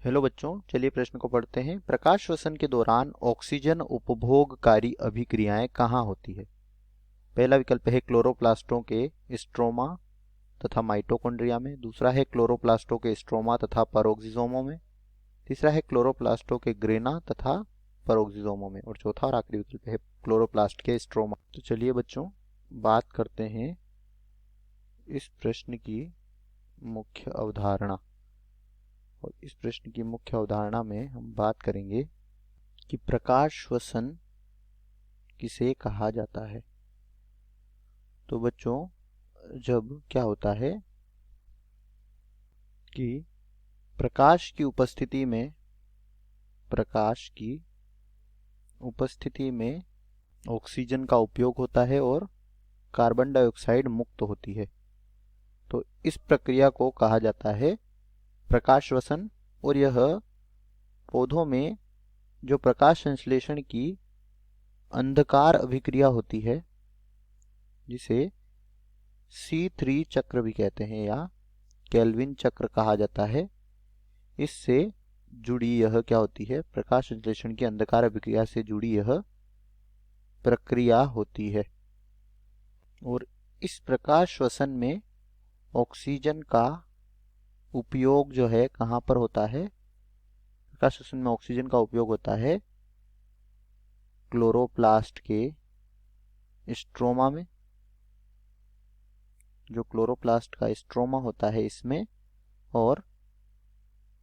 Hello बच्चों, चलिए प्रश्न को पढ़ते हैं। प्रकाश श्वसन के दौरान ऑक्सीजन उपभोगकारी अभिक्रियाएं कहाँ होती है? पहला विकल्प है क्लोरोप्लास्टों के स्ट्रोमा तथा माइटोकॉन्ड्रिया में। दूसरा है क्लोरोप्लास्टों के स्ट्रोमा तथा परोक्सिसोमों में। तीसरा है क्लोरोप्लास्टों के ग्रेना तथा परोक्सिसोमों में। और चौथा और आखिरी विकल्प है क्लोरोप्लास्ट के स्ट्रोमा। तो चलिए बच्चों, बात करते हैं इस प्रश्न की मुख्य अवधारणा। और इस प्रश्न की मुख्य अवधारणा में हम बात करेंगे कि प्रकाश श्वसन किसे कहा जाता है। तो बच्चों, जब क्या होता है कि प्रकाश की उपस्थिति में ऑक्सीजन का उपयोग होता है और कार्बन डाइऑक्साइड मुक्त होती है, तो इस प्रक्रिया को कहा जाता है प्रकाश श्वसन। और यह पौधों में जो प्रकाश संश्लेषण की अंधकार अभिक्रिया होती है, जिसे C3 चक्र भी कहते हैं या केल्विन चक्र कहा जाता है, इससे जुड़ी यह क्या होती है, प्रकाश संश्लेषण की अंधकार अभिक्रिया से जुड़ी यह प्रक्रिया होती है। और इस प्रकाश श्वसन में ऑक्सीजन का उपयोग जो है कहाँ पर होता है? प्रकाश श्वसन में ऑक्सीजन का उपयोग होता है क्लोरोप्लास्ट के स्ट्रोमा में। जो क्लोरोप्लास्ट का स्ट्रोमा होता है इसमें, और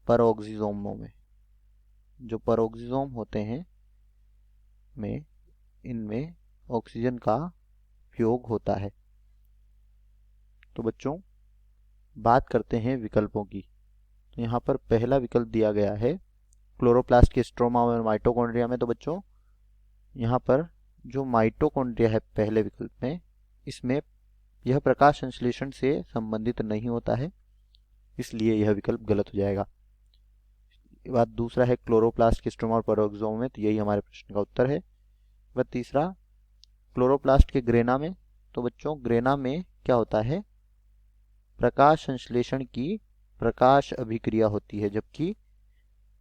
परोक्सिसोमों में। जो परोक्सिसोम होते हैं में इनमें ऑक्सीजन का उपयोग होता है। तो बच्चों, बात करते हैं विकल्पों की। तो यहाँ पर पहला विकल्प दिया गया है क्लोरोप्लास्ट के स्ट्रोमा और माइटोकॉन्ड्रिया में। तो बच्चों, यहाँ पर जो माइटोकॉन्ड्रिया है पहले विकल्प में, इसमें यह प्रकाश संश्लेषण से संबंधित नहीं होता है, इसलिए यह विकल्प गलत हो जाएगा। बात दूसरा है क्लोरोप्लास्ट के स्ट्रोमा और परोक्सिसोम में, तो यही हमारे प्रश्न का उत्तर है। वह तीसरा क्लोरोप्लास्ट के ग्रेना में। तो बच्चों, ग्रेना में क्या होता है, प्रकाश संश्लेषण की प्रकाश अभिक्रिया होती है, जबकि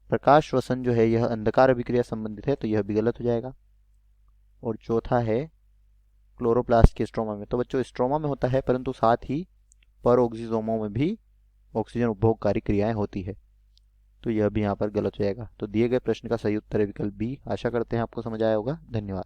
प्रकाश श्वसन जो है यह अंधकार अभिक्रिया संबंधित है, तो यह भी गलत हो जाएगा। और चौथा है क्लोरोप्लास्ट के स्ट्रोमा में। तो बच्चों, स्ट्रोमा में होता है, परंतु साथ ही परोक्सिसोमों में भी ऑक्सीजन उपभोगकारी क्रियाएं होती है, तो यह भी यहाँ पर गलत हो जाएगा। तो दिए गए प्रश्न का सही उत्तर है विकल्प बी। आशा करते हैं आपको समझ आया होगा। धन्यवाद।